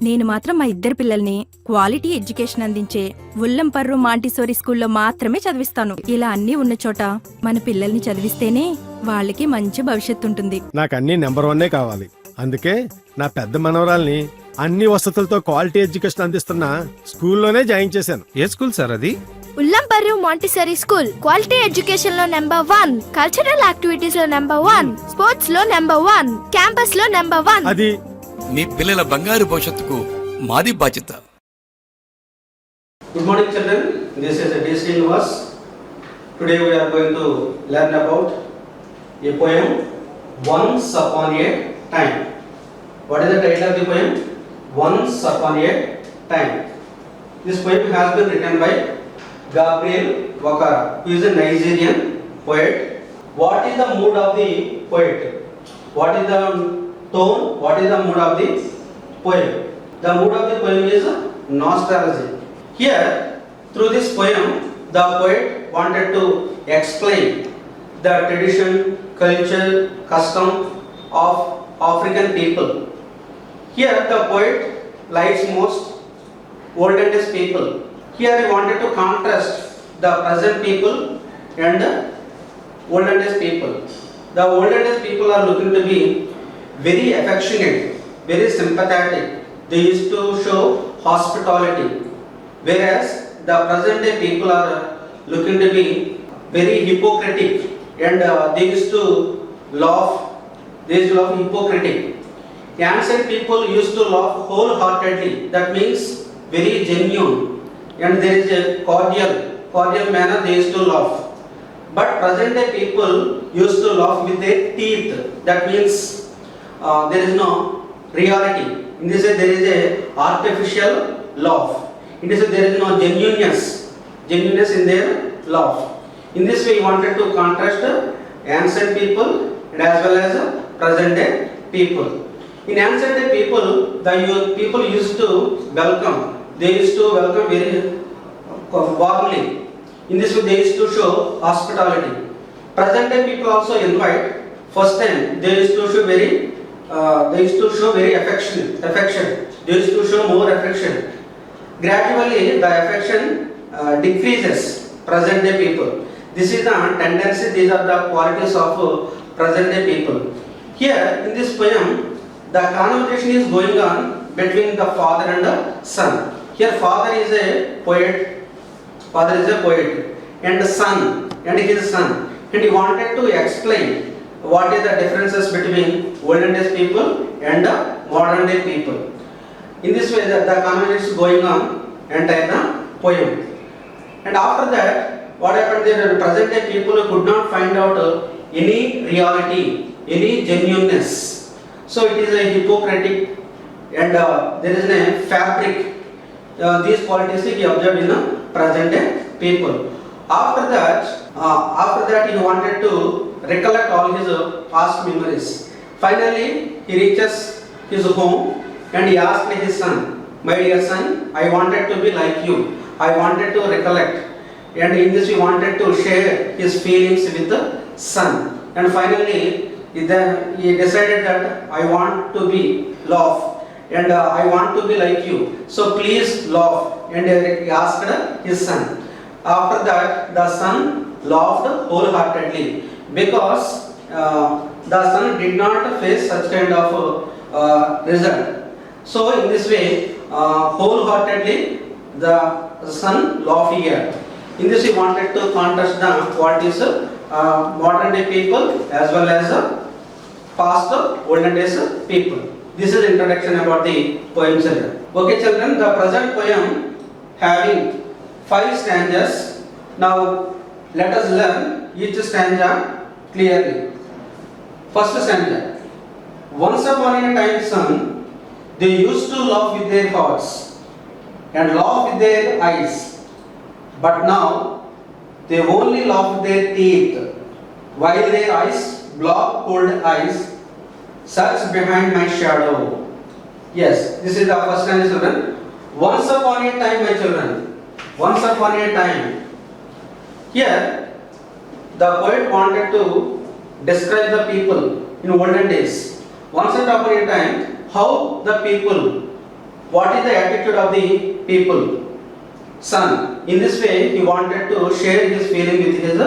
నేను మాత్రం మా ఇద్దరు పిల్లల్ని క్వాలిటీ ఎడ్యుకేషన్ అందించే ఉల్లంపర్రు మాంటిసోరీ స్కూల్లో మాత్రమే చదివిస్తాను. ఇలా అన్నీ ఉన్న చోట మన పిల్లల్ని చదివిస్తేనే వాళ్ళకి మంచి భవిష్యత్తు ఉంటుంది. నాకు అన్ని నెంబర్ 1 కావాలి. అందుకే నా పెద్ద మనవరాల్ని అన్ని వసతులతో క్వాలిటీ ఎడ్యుకేషన్ అందిస్తున్న స్కూల్లోనే జాయిన్ చేశాను. ఏ స్కూల్ సార్ అది? ఉల్లంపర్రు మాంటిసరీ స్కూల్. క్వాలిటీ ఎడ్యుకేషన్ లో నెంబర్ 1, కల్చరల్ యాక్టివిటీస్ లో నెంబర్ 1, స్పోర్ట్స్ లో నెంబర్ 1, క్యాంపస్ లో నెంబర్ 1. అది మీ పిల్లల బంగారు భవిష్యత్తుకు మాది బాధ్యత. Good morning children, this is D. Srinivas. Today we are going to learn about a poem, Once Upon a Time. What is the title of the poem? Once Upon a Time. This poem has been written by Gabriel Wakara, who is a Nigerian poet. What is the mood of the poet? What is the tone? What is the mood of the poem? The mood of the poem is nostalgia. Here, through this poem, the poet wanted to explain the tradition, culture, custom of African people. Here, the poet likes most olden days people. Here, he wanted to contrast the present people and the olden days people. The olden days people are looking to be very affectionate, very sympathetic. They used to show hospitality, whereas the present day people are looking to be very hypocritic, and they used to laugh. They used to laugh hypocritic. Ancient people used to laugh wholeheartedly. That means very genuine, and there is a cordial manner they used to laugh. But present day people used to laugh with their teeth. That means there is no reality. In this way, there is a artificial laugh. In this way, there is no genuineness in their laugh. In this way, he wanted to contrast ancient people and as well as present day people. In ancient day people, the people used to welcome. They used to welcome very warmly. In this way, they used to show hospitality. Present day people also invite. First time, they used to show very affection. They used to show more affection. Gradually, the affection decreases. Present day people. This is the tendency. These are the qualities of present day people. Here, in this poem, the conversation is going on between the father and the son. Here, father is a poet, and the son, and his son, and he wanted to explain what is the differences between olden days people and the modern day people. In this way, the conversation is going on entire the poem. And after that, what happened? The present day people could not find out any reality, any genuineness. So it is a hypocritic, and there is a fabric. These qualities he observed in the present day people. After that, he wanted to recollect all his past memories. Finally, he reaches his home and he asked his son, "My dear son, I wanted to be like you. I wanted to recollect." And in this, he wanted to share his feelings with the son. And finally, he decided that I want to be laugh, and I want to be like you. So please laugh. And he asked his son. After that, the son laughed wholeheartedly because the son did not face such kind of result. So in this way, wholeheartedly, the son laughed here. In this, he wanted to contrast the qualities modern day people as well as past olden days people. This is introduction about the poem, children. Okay, children, the present poem having 5 stanzas. Now, let us learn each stanza clearly. First stanza. Once upon a time, son, they used to laugh with their hearts and laugh with their eyes. But now, they only laugh with their teeth, while their eyes, block cold eyes, search behind my shadow. Yes, this is the first stanza, children. Once upon a time, my children. Once upon a time. Here, the poet wanted to describe the people in olden days. Once upon a time, how the people what is the attitude of the people? Son. In this way, he wanted to share his feeling with his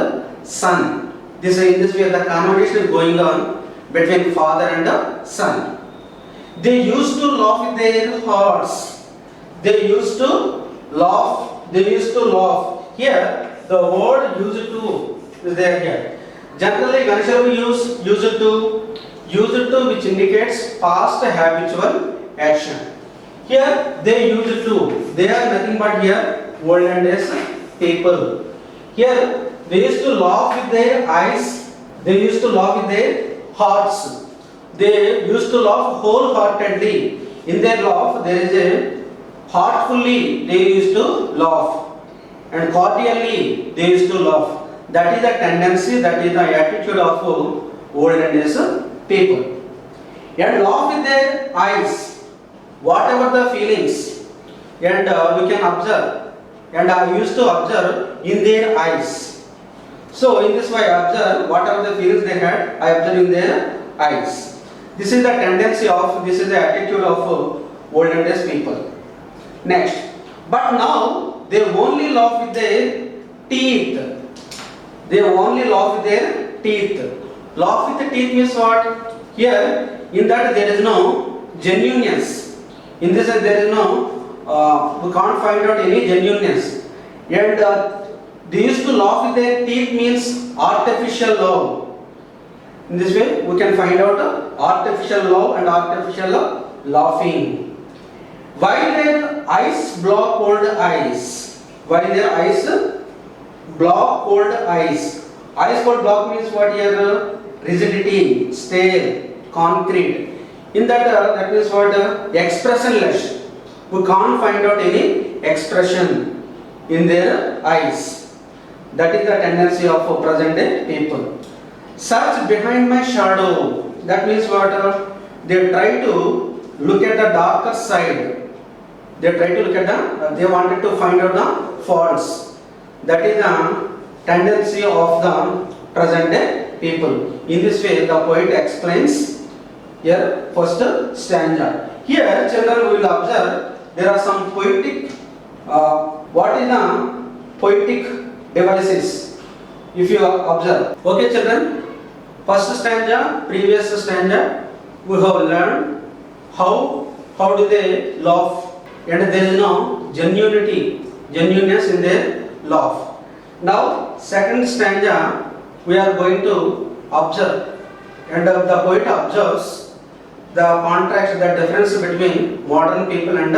son. In this way, the conversation is going on between father and son. They used to laugh with their hearts. They used to laugh. Here, the word used to is there here. Generally, when shall we use used to which indicates past habitual action. Here, they used to. They are nothing but here olden days people. Here, they used to laugh with their eyes. They used to laugh with their hearts. They used to laugh wholeheartedly. In their laugh, there is a heartfully they used to laugh, and cordially they used to laugh. That is the tendency, that is the attitude of olden days people. And laugh with their eyes, whatever the feelings, and we can observe. And I used to observe in their eyes. So in this way, I observe whatever the feelings they had, I observe in their eyes. This is the tendency of, this is the attitude of olden days people. Next, but now they only laugh with their teeth. They only laugh with their teeth. Laugh with the teeth means what? Here, in that there is no genuineness. In this there is no, we can't find out any genuineness. And they used to laugh with their teeth means artificial love. In this way, we can find out artificial love and artificial laughing. While their eyes block cold eyes. While their eyes block cold eyes. Ice cold block means what here? Rigidity, stale, concrete. In that, that means what? Expressionless. We can't find out any expression in their eyes. That is the tendency of present day people. Search behind my shadow. That means what? They try to look at the darker side. They try to look at they wanted to find out the faults. That is the tendency of the present day people. In this way, the poet explains here first stanza. Here, children will observe there are some poetic. What is the poetic devices? If you observe, okay, children. First stanza, previous stanza, we have learned how do they laugh, and there is no genuineness in their laugh. Now, second stanza, we are going to observe, and the poet observes the contrast, the difference between modern people and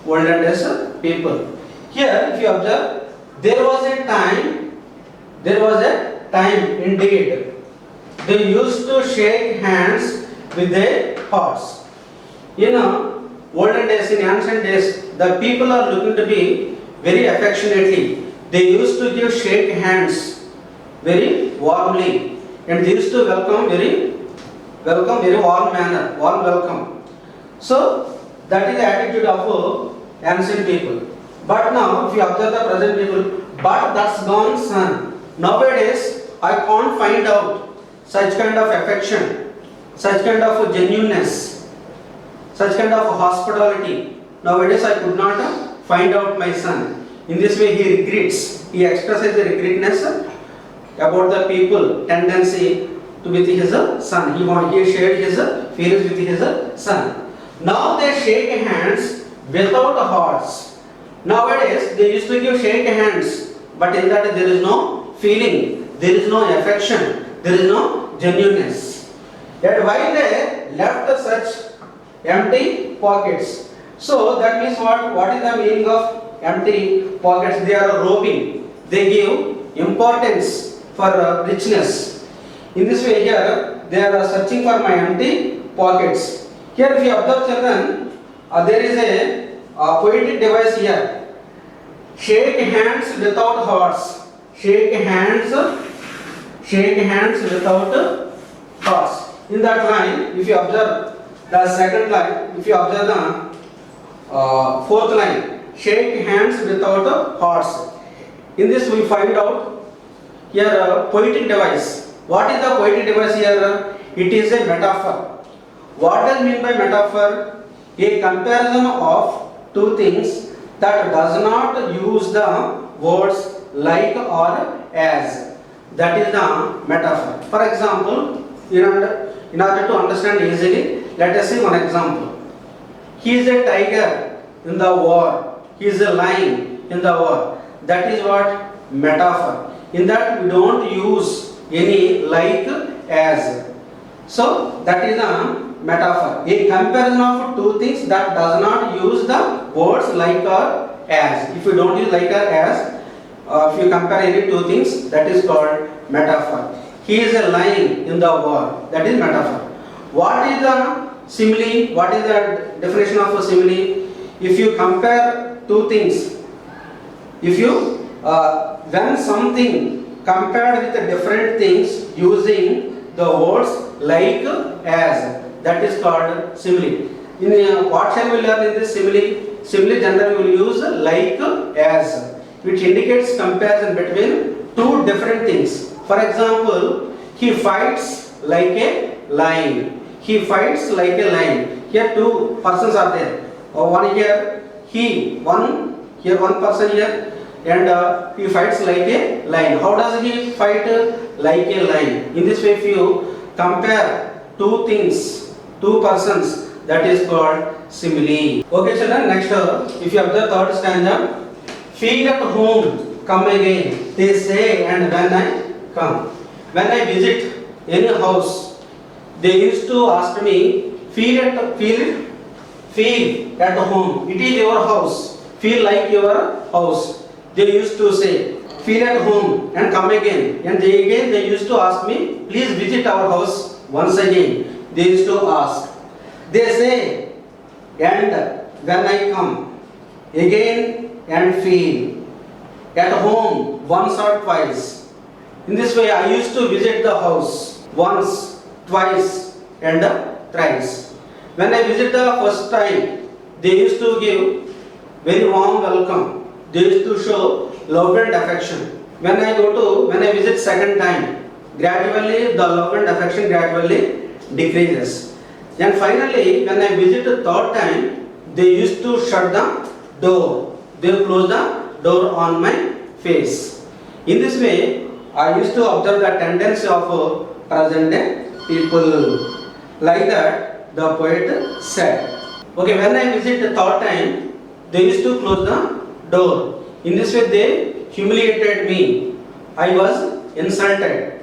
olden days people. Here, if you observe, there was a time indeed. They used to shake hands with their hearts. Olden days, in ancient days, the people are looking to be very affectionately. They used to shake hands very warmly, and they used to welcome very warm manner, warm welcome. So that is the attitude of ancient people. But now, if you observe the present people, but that's gone, son. Nowadays, I can't find out such kind of affection, such kind of genuineness, such kind of hospitality. Nowadays I could not find out my son. In this way he regrets, he expresses the regretness about the people tendency to with his son. He shared his feelings with his son. Now they shake hands without hearts. Nowadays they used to shake hands, but in that there is no feeling, there is no affection, there is no genuineness. Yet while they left such empty pockets. So that means what? What is the meaning of empty pockets? They are robbing. They give importance for richness. In this way here, they are searching for my empty pockets. Here if you observe, children, there is a poetic device here. Shake hands without hearts. Shake hands without hearts. In that line, if you observe the second line, if you observe the fourth line, shake hands without hearts. In this we find out here a poetic device. What is the poetic device here? It is a metaphor. What does mean by metaphor? A comparison of two things that does not use the words like or as. That is the metaphor. For example, in order to understand easily, let us see one example. He is a tiger in the war. He is a lion in the war. That is what metaphor. In that we don't use any like as. So that is a metaphor. A comparison of two things that does not use the words like or as. If you don't use like or as, if you compare any two things, that is called metaphor. He is a lion in the war. That is metaphor. What is the simile? What is the definition of a simile? If you compare two things, if you when something compared with different things using the words like as, that is called simile. In what shall we learn in this simile? Simile generally will use like as, which indicates comparison between two different things. For example, he fights like a lion. He fights like a lion. Here two persons are there. One here, one person here, and he fights like a lion. How does he fight like a lion? In this way, if you compare two things, two persons, that is called simile. Okay, children. Next, if you observe third stanza, feel at home, come again. They say, and when I come, when I visit any house, they used to ask me, feel at home. It is your house. Feel like your house. They used to say, feel at home and come again. And they used to ask me, please visit our house once again. They used to ask. They say, and when I come, again and feel. At home, once or twice. In this way, I used to visit the house once, twice, and thrice. When I visit the first time, they used to give very warm welcome. They used to show love and affection. When I visit second time, gradually the love and affection gradually decreases. And finally, when I visit the third time, they used to shut the door. They close the door on my face. In this way, I used to observe the tendency of present day people. Like that, the poet said. Okay, when I visit the third time, they used to close the door. In this way, they humiliated me. I was insulted.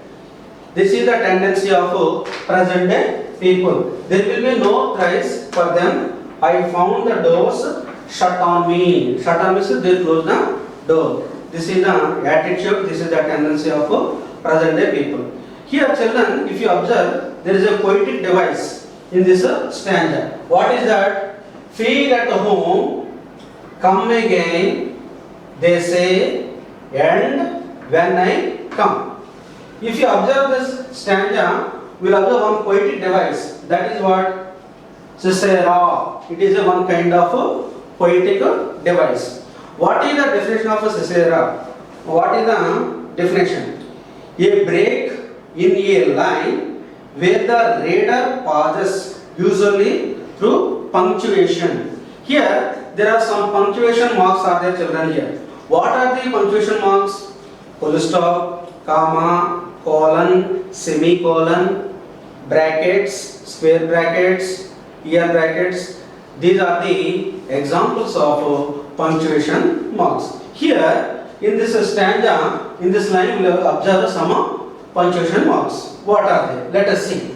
This is the tendency of present day people. There will be no price for them. I found the doors shut on me. Shut on means they close the door. This is the attitude, this is the tendency of present day people. Here, children, if you observe, there is a poetic device in this stanza. What is that? Feel at home, come again, they say, and when I come. If you observe this stanza, we will observe one poetic device. That is what? Cicera. It is one kind of poetic device. What is the definition of a Cicera? What is the definition? A break in a line where the reader pauses, usually through punctuation. Here, there are some punctuation marks are there, children, here. What are the punctuation marks? Full stop, comma, colon, semicolon, brackets, square brackets, ear brackets. These are the examples of punctuation marks. Here, in this stanza, in this line, we will observe some punctuation marks. What are they? Let us see.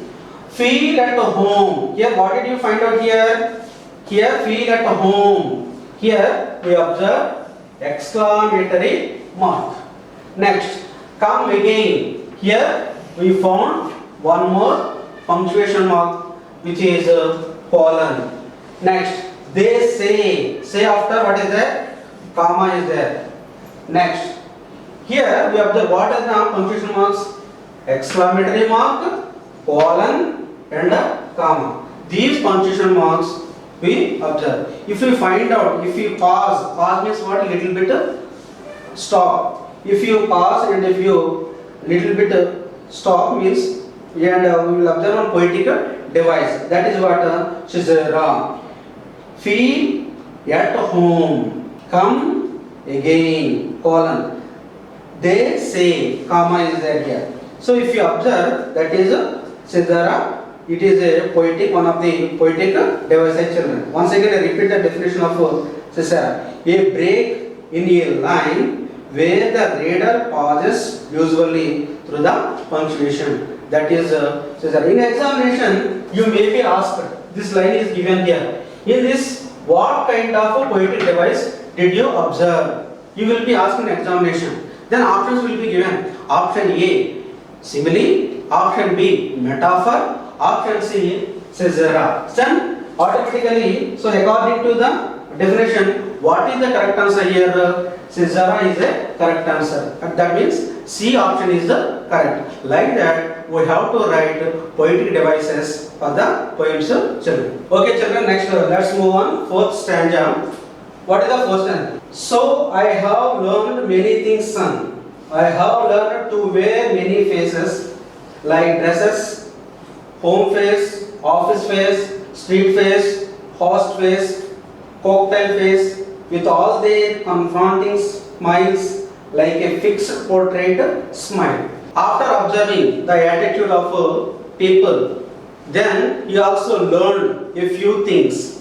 Feel at home. Here, what did you find out here? Here, feel at home. Here, we observe exclamatory mark. Next, come again. Here, we found one more punctuation mark, which is colon. Next, they say. Say after what is there? Comma is there. Next, here we observe what are the punctuation marks? Exclamatory mark, colon, and a comma. These punctuation marks we observe. If we find out, if you pause means what? Little bit stop. If you pause and if you little bit stop means, and we will observe one poetic device. That is what Cicera. Feel at home, come again, colon. They say, comma is there here. So if you observe, that is Siddhara. It is a poetic, one of the poetic devices, children. Once again, I repeat the definition of Siddhara. A break in a line where the reader pauses, usually through the punctuation. That is Siddhara. In examination, you may be asked, this line is given here. In this, what kind of a poetic device did you observe? You will be asked in examination. Then options will be given. Option A, simile. Option B, metaphor. Option C, caesura. Then automatically, so according to the definition, what is the correct answer here? Caesura is a correct answer. And that means C option is the correct. Like that, we have to write poetic devices for the poems, children. Okay, children, next let's move on. Fourth stanza. What is the fourth stanza? So I have learned many things, son. I have learned to wear many faces, like dresses, home face, office face, street face, host face, cocktail face, with all their confronting smiles, like a fixed portrait smile. After observing the attitude of people, then you also learned a few things.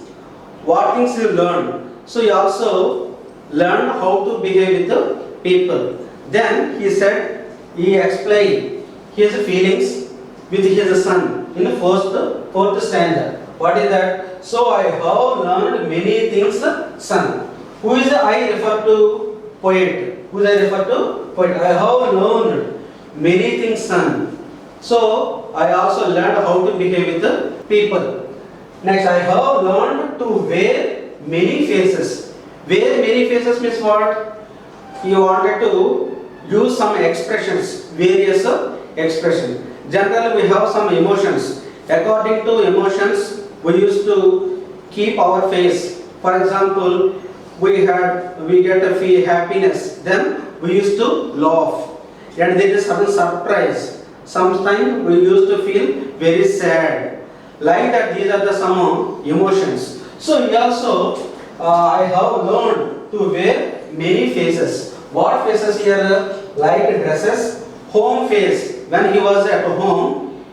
What things you learned? So you also learned how to behave with the people. Then he said, he explained his feelings with his son in the fourth stanza. What is that? So I have learned many things, son. Who is I refer to? Poet. Who is I refer to? Poet. I have learned many things, son. So I also learned how to behave with the people. Next, I have learned to wear many faces. Wear many faces means what? You wanted to use some expressions, various expressions. Generally, we have some emotions. According to emotions, we used to keep our face. For example, we get a feel happiness. Then we used to laugh, and there is sudden surprise. Sometimes we used to feel very sad. Like that, these are the some emotions. So we also, I have learned to wear many faces. What faces here? Like dresses, home face. When he was at home,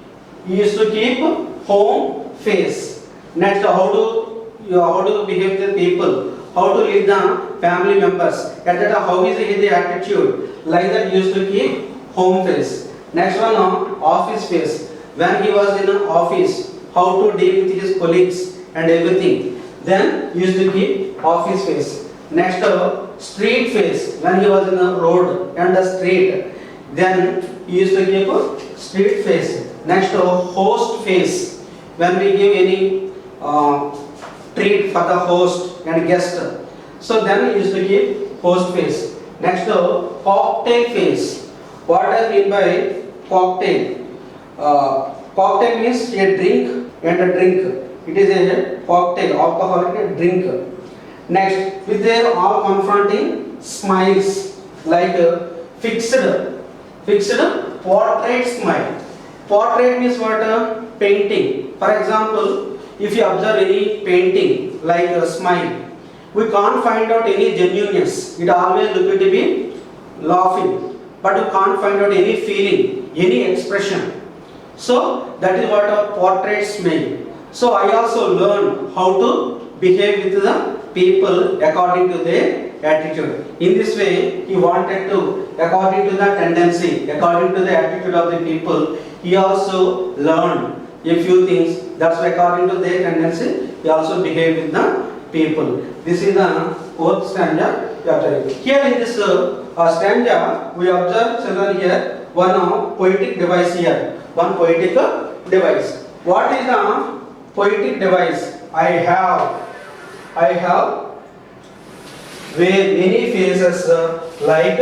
he used to keep home face. Next, how to behave with people, how to lead the family members. At that, how is the attitude? Like that, he used to keep home face. Next one, office face. When he was in an office, how to deal with his colleagues and everything. Then he used to keep office face. Next, street face. When he was in a road and the street, then he used to give a street face. Next, host face. When we give any treat for the host and guest, so then he used to give host face. Next, cocktail face. What I mean by cocktail? Cocktail means a drink and a drink. It is a cocktail, alcoholic drink. Next, with their all confronting smiles, like fixed portrait smile. Portrait means what? Painting. For example, if you observe any painting like a smile, we can't find out any genuineness. It always look to be laughing, but you can't find out any feeling, any expression. So that is what a portrait smile. So I also learned how to behave with the people according to their attitude. In this way, he wanted to, according to the tendency, according to the attitude of the people, he also learned a few things. That's why according to their tendency, he also behaved with the people. This is the fourth stanza. Here in this stanza, we observe children here one poetic device here. One poetic device. What is the poetic device? I have wear many faces like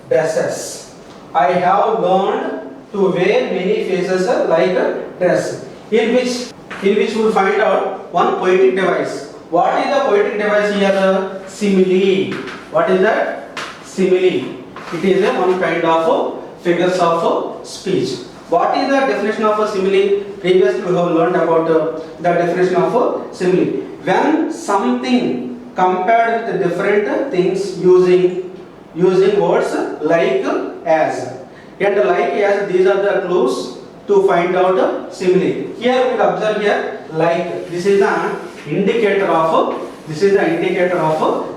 dresses. I have learned to wear many faces like dress. In which we find out one poetic device. What is the poetic device here? Simile. What is that? Simile. It is one kind of figures of speech. What is the definition of a simile? Previously we have learned about the definition of a simile. When something compared with different things using words like as. And like as, these are the clues to find out simile. Here we will observe here like. This is the indicator of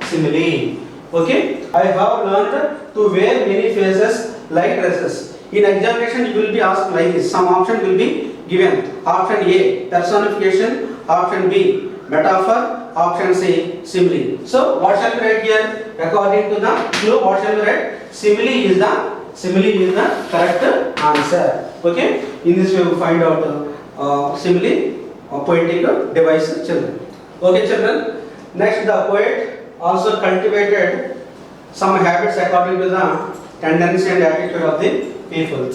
simile. Okay. I have learned to wear many faces like dresses. In examination, you will be asked like this. Some option will be given. Option A, personification. Option B, metaphor. Option C, simile. So what shall we write here? According to the clue, what shall we write? Simile is the correct answer. Okay. In this way, we find out simile, poetic device, children. Okay, children. Next, the poet also cultivated some habits according to the tendency and attitude of the people.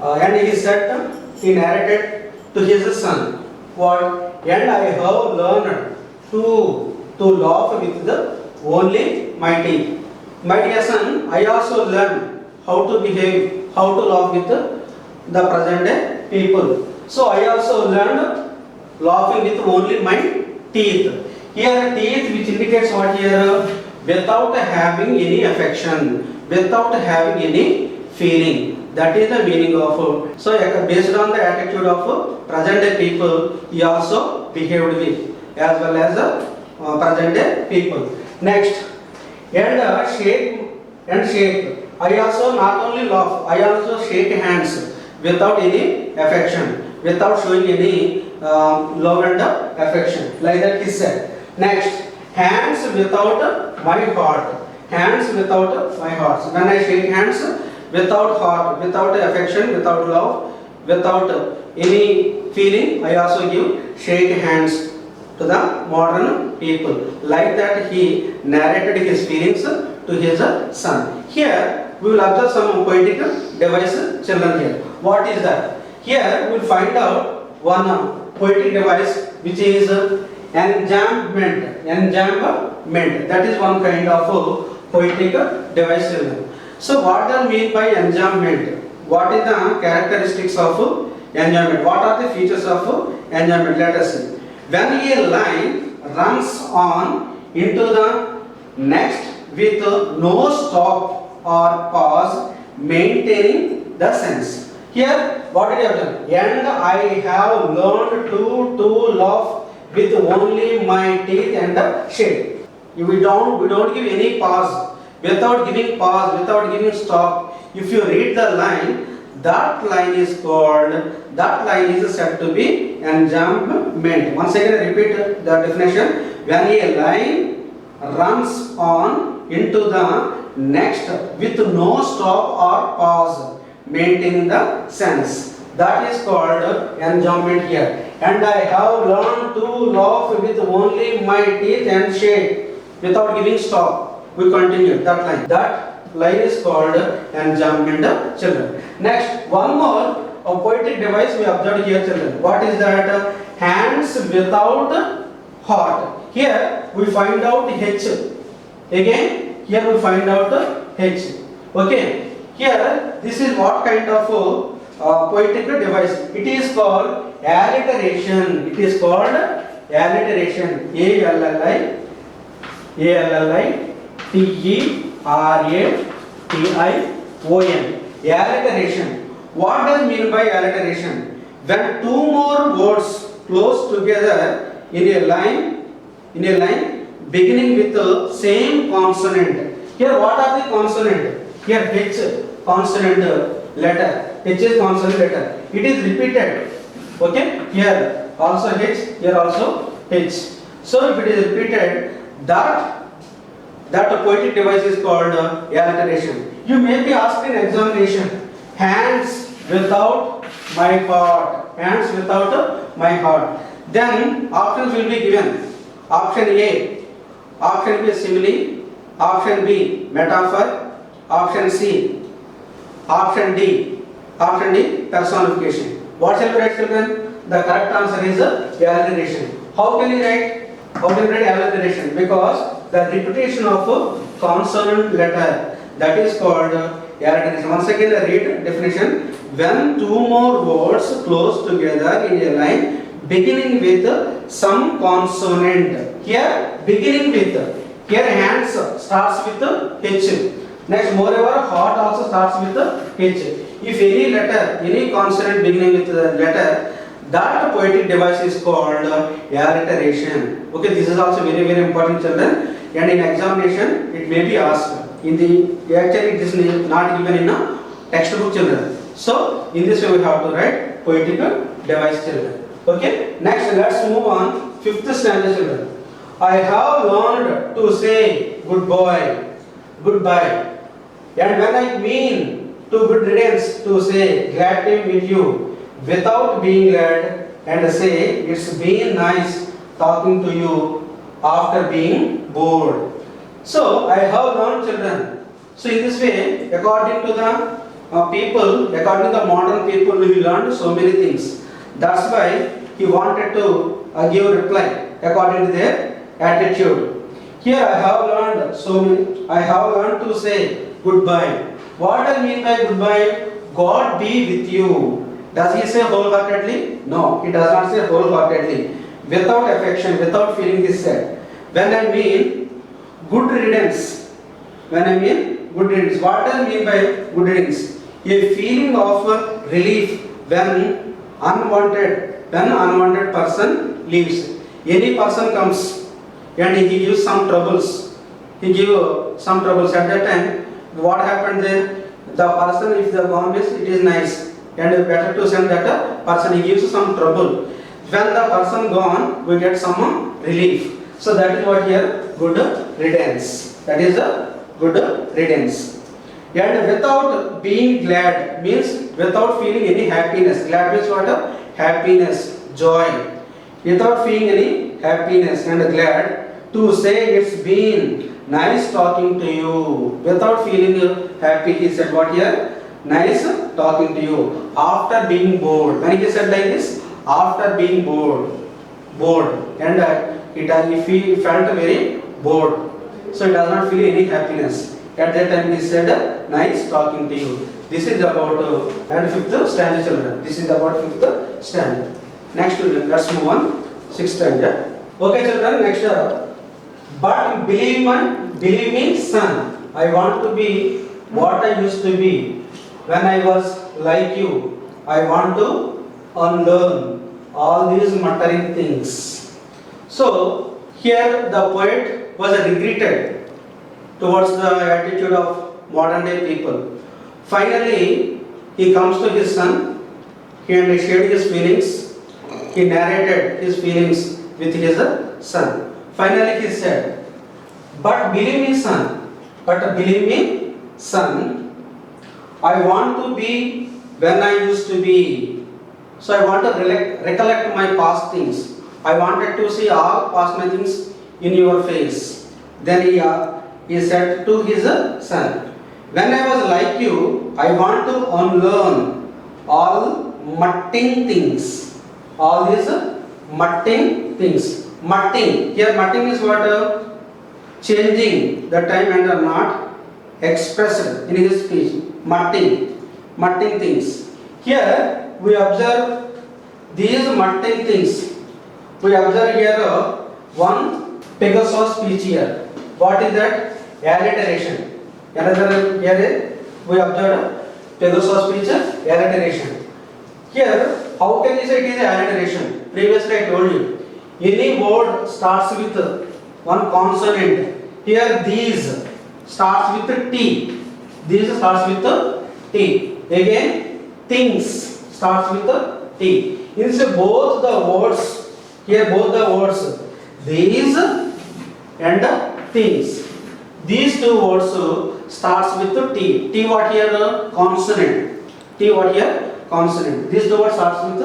And he said, he narrated to his son, what? And I have learned to laugh with the only my teeth. My dear son, I also learned how to behave, how to laugh with the present day people. So I also learned laughing with only my teeth. Here teeth, which indicates what here? Without having any affection, without having any feeling. That is the meaning of. So based on the attitude of present day people, he also behaved with, as well as present day people. Next, and shake. I also not only laugh, I also shake hands without any affection, without showing any love and affection. Like that he said. Next, hands without my heart. Hands without my heart. When I shake hands without heart, without affection, without love, without any feeling, I also give shake hands to the modern people. Like that he narrated his feelings to his son. Here we will observe some poetic device, children. Here, what is that? Here we will find out one poetic device which is enjambment. That is one kind of poetic device, children. So what does mean by enjambment? What is the characteristics of enjambment? What are the features of enjambment? Let us see. When a line runs on into the next with no stop or pause, maintaining the sense. Here, what did I have done? And I have learned to laugh with only my teeth and shake. We don't give any pause. Without giving pause, without giving stop, if you read the line, that line is said to be enjambment. Once again, I repeat the definition. When a line runs on into the next with no stop or pause, maintaining the sense, that is called enjambment here. And I have learned to laugh with only my teeth and shake without giving stop. We continue that line. That line is called enjambment, children. Next, one more poetic device we observed here, children. What is that? Hands without heart. Here we find out H. Again, here we find out H. Okay. Here, this is what kind of poetic device? It is called alliteration. It is called alliteration. Alliteration. Alliteration. What does mean by alliteration? When two more words close together in a line beginning with the same consonant. Here what are the consonant? Here H consonant letter. H is consonant letter. It is repeated. Okay? Here also H, here also H. So if it is repeated, that poetic device is called alliteration. You may be asked in examination, hands without my heart. Hands without my heart. Then options will be given. Option A, option B simile, option B metaphor, option C, option D personification. What shall we write, children? The correct answer is alliteration. How can you write alliteration? Because the repetition of a consonant letter, that is called alliteration. Once again, I read definition. When two more words close together in a line beginning with some consonant. Here beginning with Here hands starts with H. Next, moreover, heart also starts with H. If any letter, any consonant beginning with the letter, that poetic device is called alliteration. Okay, this is also very very important, children. And in examination, it may be asked. In the actually, it is not given in a textbook, children. So, in this way, we have to write poetic device, children. Okay. Next, let's move on. 5th stanza, children. I have learned to say goodbye. Goodbye. And when I mean to good riddance, to say glad to meet you, without being glad, and say it's been nice talking to you after being bored. So I have learned, children. So in this way, according to the people, according to the modern people, we learned so many things. That's why he wanted to give reply according to their attitude. Here I have learned I have learned to say goodbye. What I mean by goodbye? God be with you. Does he say wholeheartedly? No, he does not say wholeheartedly. Without affection, without feeling this sad. When I mean good riddance, what I mean by good riddance? A feeling of relief when unwanted person leaves. Any person comes and he gives some troubles. At that time. What happened there? The person, if the gone is, it is nice and better to send that person. He gives some trouble. When the person gone, we get some relief. So that is what here good riddance. That is a good riddance. And without being glad means without feeling any happiness. Glad means what? Happiness, joy. Without feeling any happiness and glad, to say it's been nice talking to you. Without feeling happy, he said what here? Nice talking to you. After being bored. When he said like this, after being bored. And he felt very bored. So he does not feel any happiness. At that time he said, nice talking to you. This is about and 5th stanza, children. This is about 5th stanza. Next, let's move on. 6th stanza. Okay, children. Next. But believe me, son, I want to be what I used to be when I was like you. I want to unlearn all these muttering things. So here the poet was regretted towards the attitude of modern day people. Finally, he comes to his son. He shared his feelings. He narrated his feelings with his son. Finally, he said, but believe me, son, I want to be when I used to be. So I want to recollect my past things. I wanted to see all past my things in your face. Then he said to his son, when I was like you, I want to unlearn all mutting things. All these mutting things. Mutting. Here mutting is what? Changing the time and are not expressed in his speech. Mutting things. Here we observe these mutting things. We observe here one Pegasus speech here. What is that? Alliteration. Another here we observe Pegasus speech alliteration. Here, how can you say it is alliteration? Previously I told you. Any word starts with one consonant. Here these starts with T. These starts with T. Again things starts with T. It's both the words. Here both the words. These and things. These two words starts with T. T what here? Consonant. T what here? Consonant. These two words starts with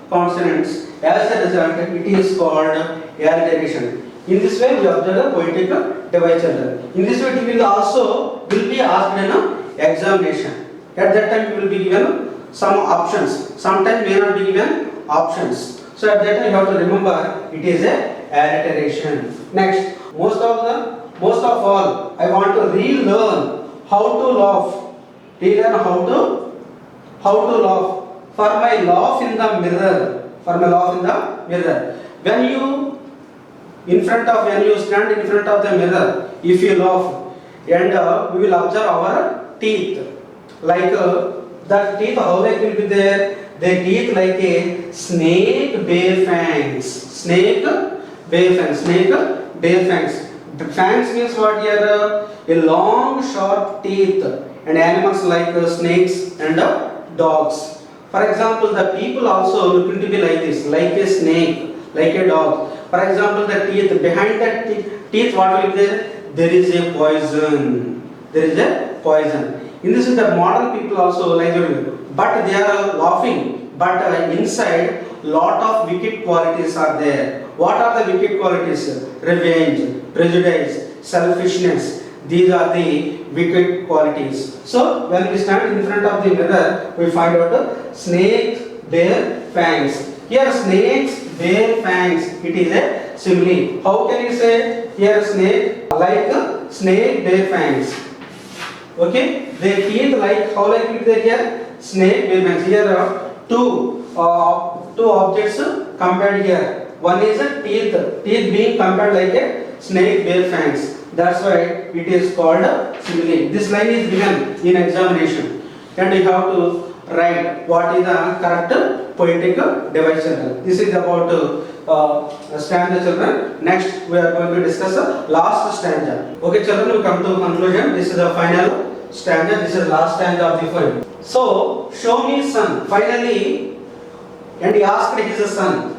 consonants. As a result, it is called alliteration. In this way, we observe the poetic device. In this way, it will also be asked in an examination. At that time, you will be given some options. Sometimes may not be given options. So at that time, you have to remember it is a alliteration. Next, most of all, I want to relearn how to laugh. Relearn how to laugh. For my laugh in the mirror. When you in front of, when you stand in front of the mirror, if you laugh, and we will observe our teeth. Like the teeth, how they will be there? Their teeth like a snake bare fangs. Snake bare fangs. Snake bare fangs. The fangs means what here? A long sharp teeth. And animals like snakes and dogs. For example, the people also looking to be like this, like a snake, like a dog. For example, the teeth, behind that teeth, what will be there? There is a poison. There is a poison. In this, the modern people also like that, but they are laughing. But inside, lot of wicked qualities are there. What are the wicked qualities? Revenge, prejudice, selfishness. These are the wicked qualities. So when we stand in front of the mirror, we find out snakes bear fangs. Here snakes bear fangs. It is a simile. How can you say here snake like snake bear fangs? Okay, their teeth like, how like it is here? Snake bear fangs. Here two objects compared here. One is a teeth being compared like a snake bear fangs. That's why it is called simile. This line is given in examination, and you have to write what is the correct poetic device. This is about stanza, children. Next, we are going to discuss the last stanza. Okay, children, we come to conclusion. This is the final stanza. This is the last stanza of the poem. So, show me son. Finally, and he asked his son,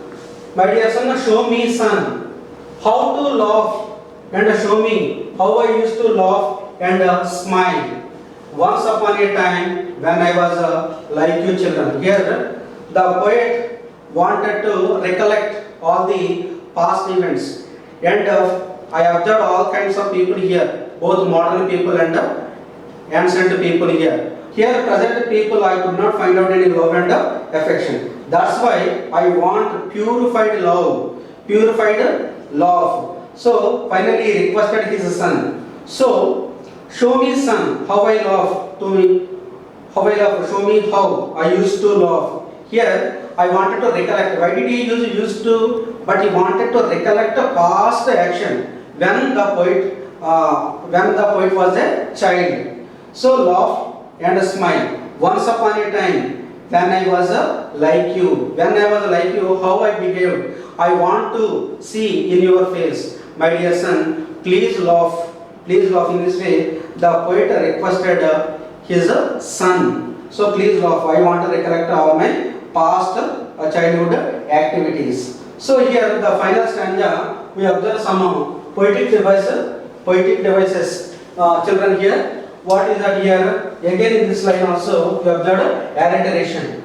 my dear son, show me son, how to laugh, and show me how I used to laugh and smile. Once upon a time when I was like you children. Here the poet wanted to recollect all the past events, and I observed all kinds of people here, both modern people and ancient people here. Here present people, I could not find out any love and affection. That's why I want purified love, purified love. So finally he requested his son. So show me son how I love to me, how I love. Show me how I used to love. Here I wanted to recollect. Why did he use used to? But he wanted to recollect a past action when the poet was a child. So laugh and smile. Once upon a time when I was like you. When I was like you, how I behaved. I want to see in your face. My dear son, please laugh. Please laugh. In this way, the poet requested his son. So please laugh. I want to recollect all my past childhood activities. So here, the final stanza, we observe some poetic devices. Children here. What is that here? Again in this line also, we observe alliteration.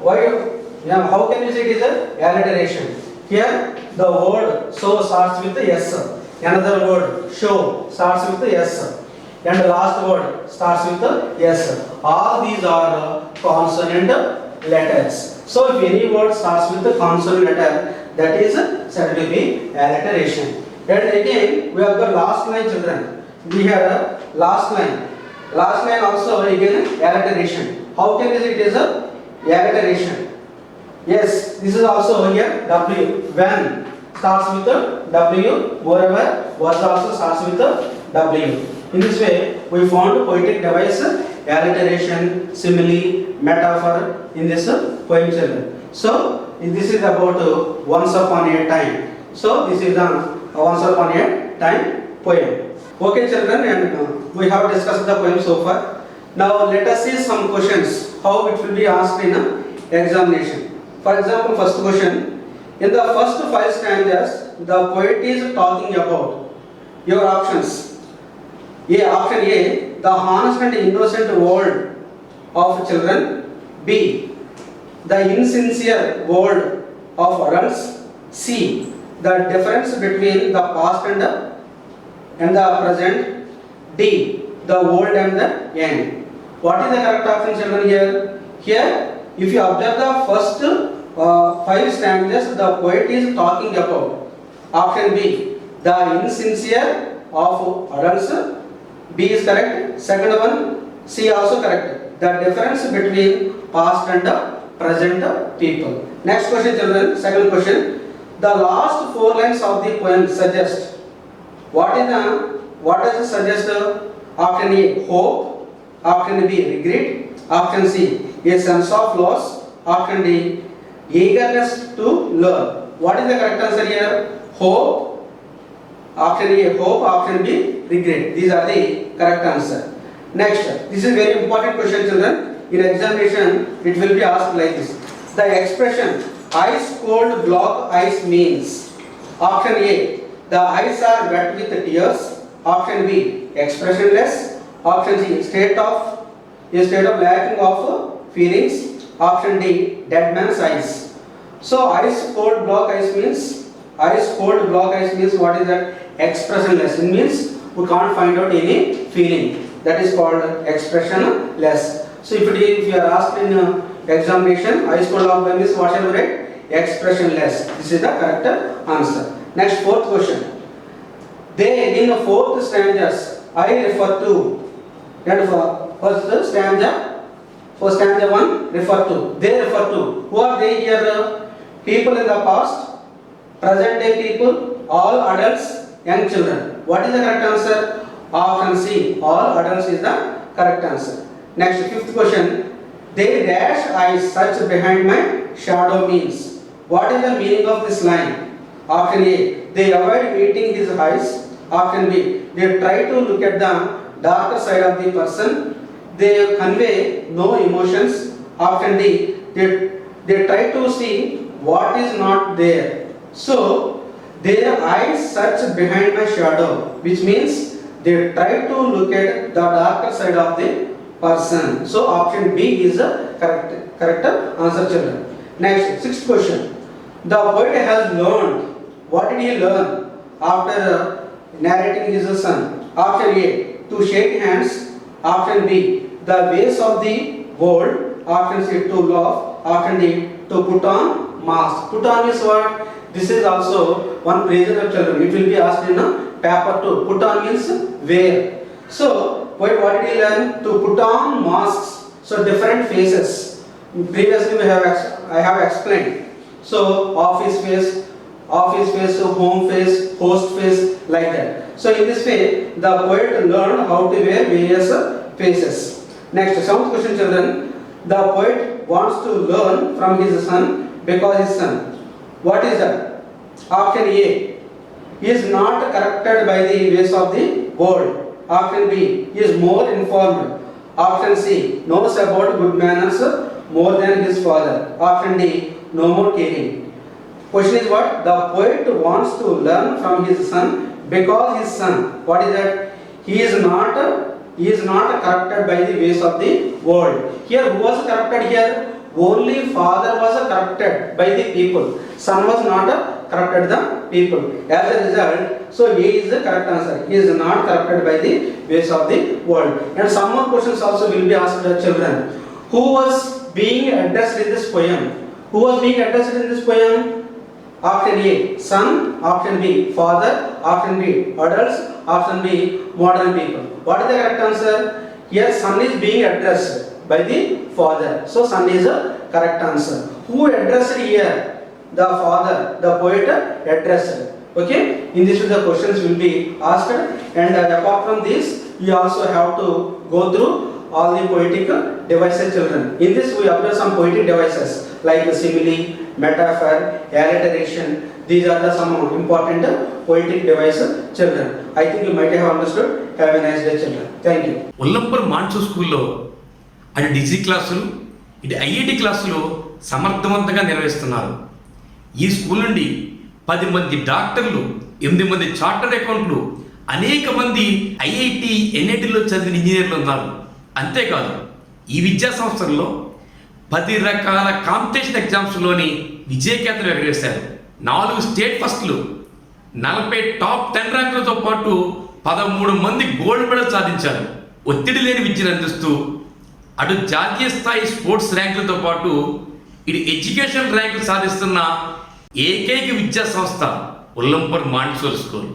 Why? Yeah, how can you say it is a alliteration? Here the word so starts with S. Another word show starts with S. And the last word starts with S. All these are consonant letters. So if any word starts with the consonant letter, that is said to be alliteration. And again we have the last line, children. We have a last line. Last line also again alliteration. How can it is a alliteration? Yes, this is also here W. When starts with W. Moreover, was also starts with W. In this way, we found poetic device, alliteration, simile, metaphor in this poem, children. So this is about once upon a time. So this is the once upon a time poem. Okay, children, and we have discussed the poem so far. Now let us see some questions, how it will be asked in examination. For example, first question. In the first 5 stanzas, the poet is talking about your options. Option A, the honest and innocent world of children. B, the insincere world of adults. C, the difference between the past and the present. D, the old and the young. What is the correct option, children, here? Here, if you observe the first 5 stanzas, the poet is talking about option B, the insincere of adults. B is correct. Second one, C also correct. The difference between past and present people. Next question, children. Second question. the last 4 lines of the poem suggest. What does it suggest? Option A, hope. Option B, regret. Option C, a sense of loss. Option D, eagerness to learn. What is the correct answer here? Hope. Option A, hope. Option B, regret. These are the correct answer. Next, this is very important question, children. In examination, it will be asked like this. The expression ice cold block ice means. Option A, the eyes are wet with tears. Option B, expressionless. Option C, a state of lacking of feelings. Option D, dead man's eyes. So ice cold block ice means what is that? Expressionless. It means we can't find out any feeling. That is called expressionless. So if you are asked in examination, ice cold block means what shall we write? Expressionless. This is the correct answer. Next, fourth question. They in the fourth stanzas I refer to. And first stanza 1 refer to. They refer to. Who are they here? People in the past, present day people, all adults, young children. What is the correct answer? Option C, all adults is the correct answer. Next, fifth question. They dash I search behind my shadow means. What is the meaning of this line? Option A, they avoid meeting his eyes. Option B, they try to look at the darker side of the person. They convey no emotions. Option D, they try to see what is not there. So, their eyes search behind my shadow, which means they try to look at the darker side of the person. So, option B is the correct answer, children. Next, sixth question. The poet has learned. What did he learn after narrating his son? Option A, to shake hands. Option B, the ways of the world. Option C, to laugh. Option D, to put on mask. Put on is what? This is also one phrase of children. It will be asked in a paper too. Put on means wear. So, what did he learn? To put on masks. So, different faces. Previously, I have explained. So, office face, home face, host face, like that. So, in this way, the poet learned how to wear various faces. Next, seventh question, children. The poet wants to learn from his son because his son. What is that? Option A, he is not corrupted by the ways of the world. Option B, he is more informed. Option C, knows about good manners more than his father. Option D, no more caring. Question is what? The poet wants to learn from his son because his son. What is that? He is not corrupted by the ways of the world. Here, who was corrupted here? Only father was corrupted by the people. Son was not corrupted the people. As a result, so A is the correct answer. He is not corrupted by the ways of the world. And some more questions also will be asked to the children. Who was being addressed in this poem? Who was being addressed in this poem? Option A, son. Option B, father. Option B, adults. Option B, modern people. What is the correct answer? Here, son is being addressed by the father. So, son is the correct answer. Who addressed here? The father, the poet addressed. Okay? In this way, the questions will be asked. And apart from this, you also have to go through all the poetic devices, children. In this, we observe some poetic devices like simile, metaphor, alliteration. These are the some important poetic devices, children. I think you might have understood. Have a nice day, children. Thank you. ఉల్లంపర్ Mansour స్కూల్లో అటు degree క్లాసులు ఇటు IIT క్లాసులు సమర్థవంతంగా నిర్వహిస్తున్నారు. ఈ school నుండి 10 మంది డాక్టర్లు, 8 మంది చార్టర్డ్ అకౌంట్లు, అనేక మంది ఐఐటి ఎన్ఐటిలో చదివిన ఇంజనీర్లు ఉన్నారు. అంతేకాదు ఈ విద్యా సంస్థల్లో 10 రకాల కాంపిటీషన్ ఎగ్జామ్స్లోని విజయకేతలు ఎగరేశారు. 4 స్టేట్ ఫస్ట్లు, 40 టాప్ 10 ర్యాంకులతో పాటు 13 మంది గోల్డ్ మెడల్ సాధించారు. ఒత్తిడి లేని విద్యను అందిస్తూ అటు జాతీయ స్థాయి స్పోర్ట్స్ ర్యాంకులతో పాటు ఇటు ఎడ్యుకేషన్ ర్యాంకులు సాధిస్తున్న ఏకైక విద్యా సంస్థ ఉల్లంపర్ మాంటెసోరీ స్కూల్.